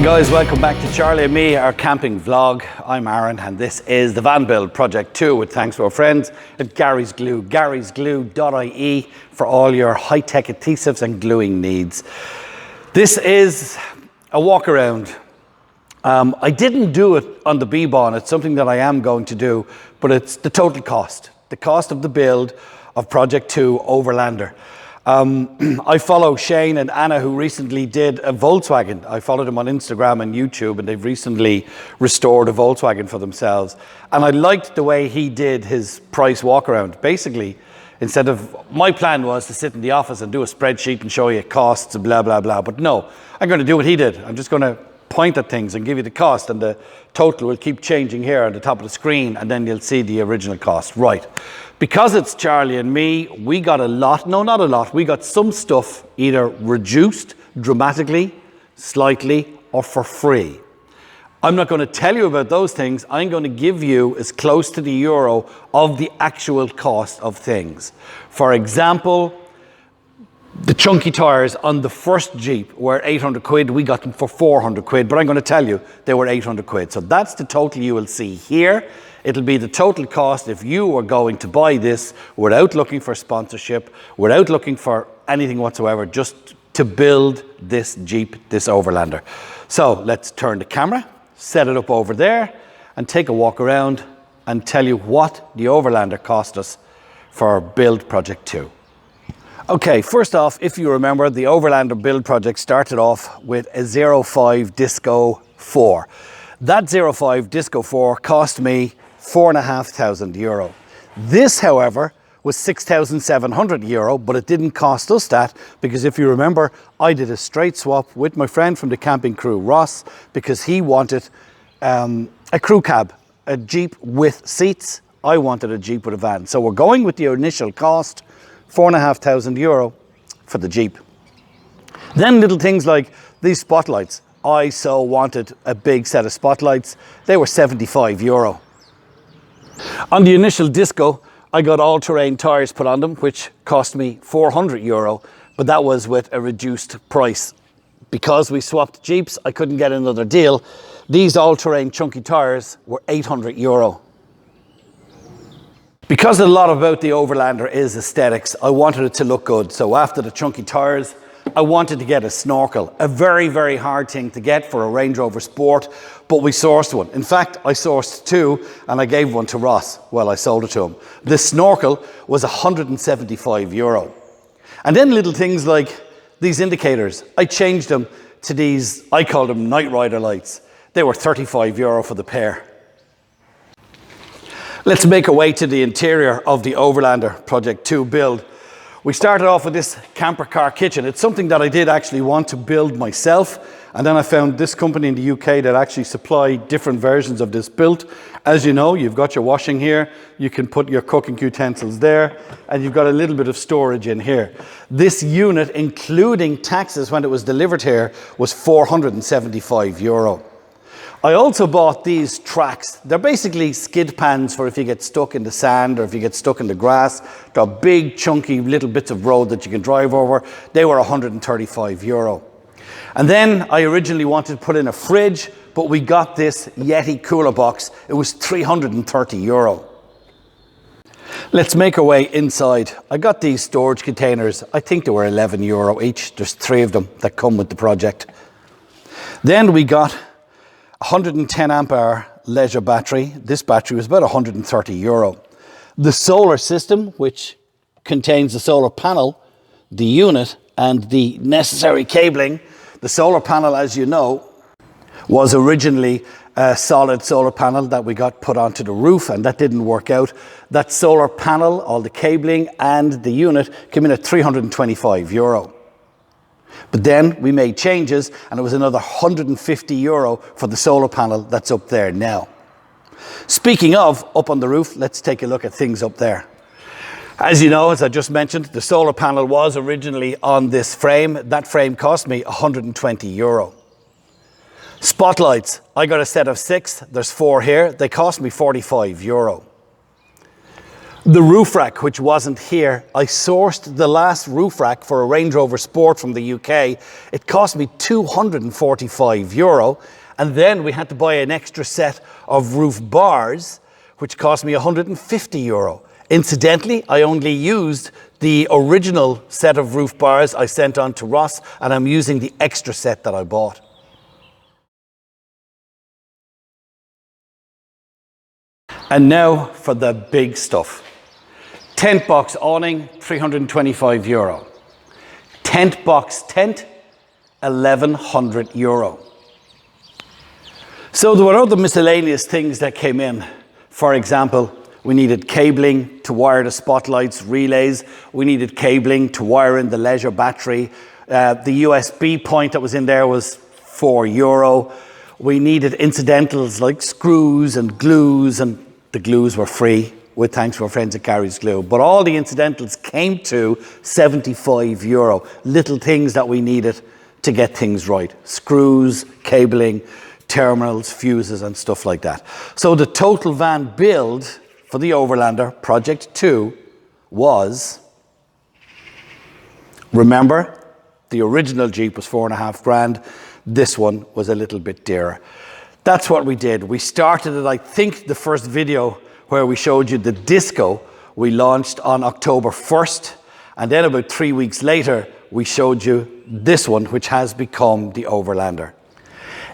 guys, welcome back to Charlie and me, our camping vlog. I'm Aaron and this is the van build project 2 with thanks to our friends at Gary's Glue, garysglue.ie for all your high-tech adhesives and gluing needs. This is a walk around. I didn't do it on the B-Bon, it's something that I am going to do, but it's the total cost. The cost of the build of project 2 Overlander. I follow Shane and Anna, who recently did a Volkswagen. I followed them on Instagram and YouTube, and they've recently restored a Volkswagen for themselves. And I liked the way he did his price walk around. Basically, instead of, my plan was to sit in the office and do a spreadsheet and show you costs and blah, blah, blah. But no, I'm going to do what he did. I'm just going to point at things and give you the cost, and the total will keep changing here on the top of the screen, and then you'll see the original cost. Right. Because it's Charlie and me, we got a lot, no, not a lot, we got some stuff either reduced dramatically, slightly, or for free. I'm not going to tell you about those things. I'm going to give you as close to the euro of the actual cost of things. For example, the chunky tires on the first Jeep were 800 quid. We got them for 400 quid, but I'm going to tell you they were 800 quid. So that's the total you will see here. It'll be the total cost if you were going to buy this without looking for sponsorship, without looking for anything whatsoever, just to build this Jeep, this Overlander. So let's turn the camera, set it up over there, and take a walk around and tell you what the Overlander cost us for build project 2. Okay, first off, if you remember, the Overlander build project started off with a 05 Disco 4. That 05 Disco 4 cost me €4,500. This, however, was €6,700, but it didn't cost us that because if you remember, I did a straight swap with my friend from the camping crew, Ross, because he wanted a crew cab, a Jeep with seats. I wanted a Jeep with a van. So we're going with the initial cost, €4,500 for the Jeep. Then little things like these spotlights. I so wanted a big set of spotlights. They were €75. On the initial Disco, I got all-terrain tires put on them, which cost me €400, but that was with a reduced price. Because we swapped Jeeps, I couldn't get another deal. These all-terrain chunky tires were €800. Because a lot about the Overlander is aesthetics, I wanted it to look good. So after the chunky tires, I wanted to get a Snorkel, a very, very hard thing to get for a Range Rover Sport, but we sourced one. In fact, I sourced two and I gave one to Ross. Well, I sold it to him. The Snorkel was €175. And then little things like these indicators, I changed them to these, I call them Night Rider lights. They were €35 for the pair. Let's make our way to the interior of the Overlander Project 2 build. We started off with this camper car kitchen. It's something that I did actually want to build myself. And then I found this company in the UK that actually supply different versions of this built. As you know, you've got your washing here. You can put your cooking utensils there. And you've got a little bit of storage in here. This unit, including taxes when it was delivered here, was €475. I also bought these tracks. They're basically skid pans for if you get stuck in the sand or if you get stuck in the grass. They're big, chunky little bits of road that you can drive over. They were €135. And then I originally wanted to put in a fridge, but we got this Yeti cooler box. It was €330. Let's make our way inside. I got these storage containers. I think they were €11 each. There's 3 of them that come with the project. Then we got 110 amp hour leisure battery. This battery was about €130. The solar system, which contains the solar panel, the unit, and the necessary cabling. The solar panel, as you know, was originally a solid solar panel that we got put onto the roof, and that didn't work out. That solar panel, all the cabling and the unit came in at €325. But then we made changes and it was another €150 for the solar panel that's up there now. Speaking of up on the roof, let's take a look at things up there. As you know, as I just mentioned, the solar panel was originally on this frame. That frame cost me €120. Spotlights, I got a set of 6. There's 4 here. They cost me €45. The roof rack, which wasn't here, I sourced the last roof rack for a Range Rover Sport from the UK. It cost me €245, and then we had to buy an extra set of roof bars, which cost me €150. Incidentally, I only used the original set of roof bars I sent on to Ross, and I'm using the extra set that I bought. And now for the big stuff. Tent box awning, €325. Tent box tent, €1,100. So there were other miscellaneous things that came in. For example, we needed cabling to wire the spotlights, relays. We needed cabling to wire in the leisure battery. The USB point that was in there was €4. We needed incidentals like screws and glues, and the glues were free, with thanks to our friends at Gary's Glue. But all the incidentals came to €75. Little things that we needed to get things right. Screws, cabling, terminals, fuses and stuff like that. So the total van build for the Overlander Project 2 was, remember, the original Jeep was $4.5 grand. This one was a little bit dearer. That's what we did. We started it, I think the first video where we showed you the Disco, we launched on October 1st. And then about 3 weeks later, we showed you this one, which has become the Overlander.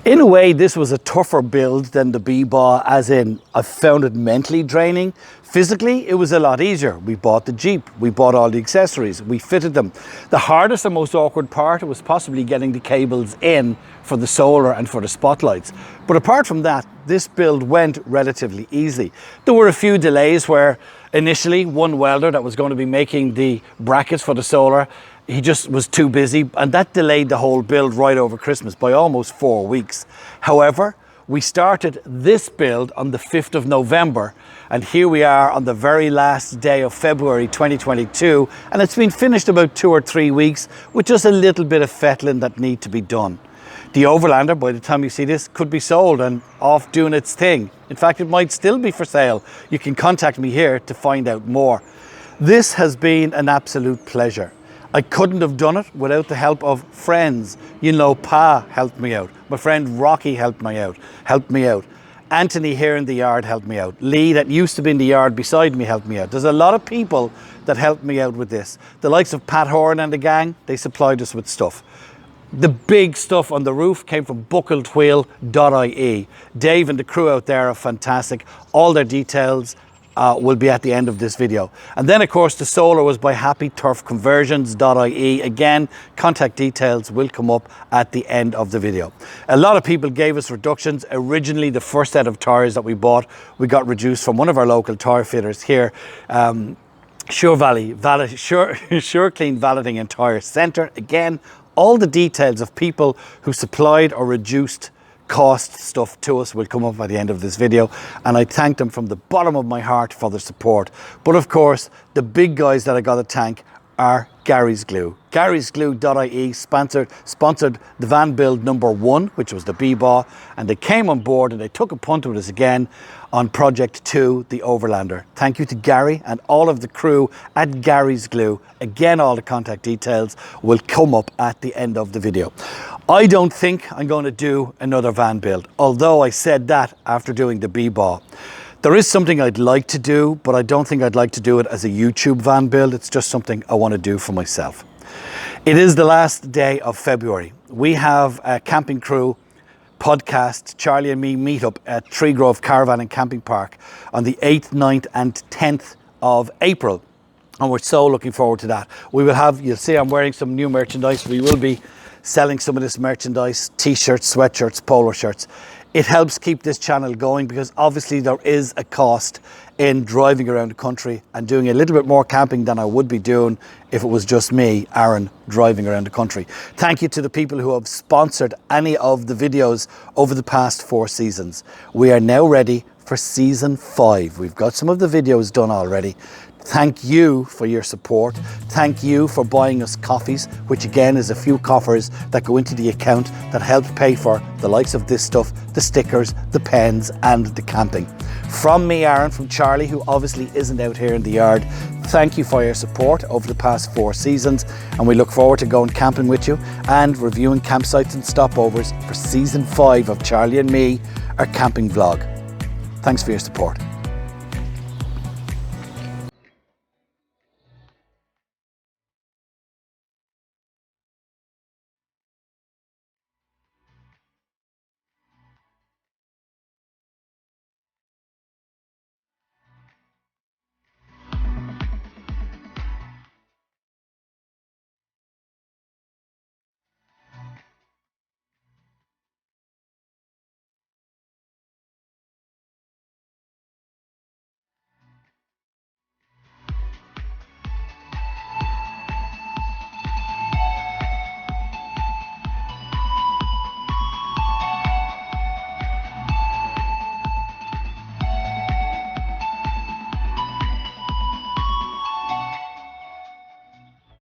In a way, this was a tougher build than the B-Bar, as in I found it mentally draining. Physically, it was a lot easier. We bought the Jeep, we bought all the accessories, we fitted them. The hardest and most awkward part was possibly getting the cables in for the solar and for the spotlights. But apart from that, this build went relatively easily. There were a few delays where initially one welder that was going to be making the brackets for the solar, he just was too busy, and that delayed the whole build right over Christmas by almost 4 weeks. However, we started this build on the 5th of November, and here we are on the very last day of February 2022, and it's been finished about 2 or 3 weeks with just a little bit of fettling that need to be done. The Overlander, by the time you see this, could be sold and off doing its thing. In fact, it might still be for sale. You can contact me here to find out more. This has been an absolute pleasure. I couldn't have done it without the help of friends. You know, Pa helped me out. My friend Rocky helped me out. Anthony here in the yard helped me out. Lee, that used to be in the yard beside me, helped me out. There's a lot of people that helped me out with this. The likes of Pat Horn and the gang, they supplied us with stuff. The big stuff on the roof came from buckledwheel.ie. Dave and the crew out there are fantastic. All their details will be at the end of this video. And then of course the solar was by happyturfconversions.ie. Again, contact details will come up at the end of the video. A lot of people gave us reductions. Originally the first set of tyres that we bought, we got reduced from one of our local tyre fitters here, Sure Clean Valeting and Tyre Centre. Again, all the details of people who supplied or reduced cost stuff to us will come up at the end of this video, and I thank them from the bottom of my heart for their support. But of course, the big guys that I got to thank are Gary's Glue. Gary'sGlue.ie sponsored the van build number 1, which was the B-Bar, and they came on board and they took a punt with us again on Project 2, the Overlander. Thank you to Gary and all of the crew at Gary's Glue. Again, all the contact details will come up at the end of the video. I don't think I'm going to do another van build, although I said that after doing the B-Bar. There is something I'd like to do, but I don't think I'd like to do it as a YouTube van build. It's just something I want to do for myself. It is the last day of February. We have a camping crew podcast, Charlie and me, meet up at Tree Grove Caravan and Camping Park on the 8th, 9th and 10th of April. And we're so looking forward to that. We will have, you'll see I'm wearing some new merchandise. We will be selling some of this merchandise, t-shirts, sweatshirts, polo shirts. It helps keep this channel going because obviously there is a cost in driving around the country and doing a little bit more camping than I would be doing if it was just me, Aaron, driving around the country. Thank you to the people who have sponsored any of the videos over the past 4 seasons. We are now ready for season 5. We've got some of the videos done already. Thank you for your support. Thank you for buying us coffees, which again is a few coffers that go into the account that help pay for the likes of this stuff, the stickers, the pens and the camping. From me, Aaron, from Charlie, who obviously isn't out here in the yard, thank you for your support over the past 4 seasons, and we look forward to going camping with you and reviewing campsites and stopovers for season 5 of Charlie and Me, our camping vlog. Thanks for your support.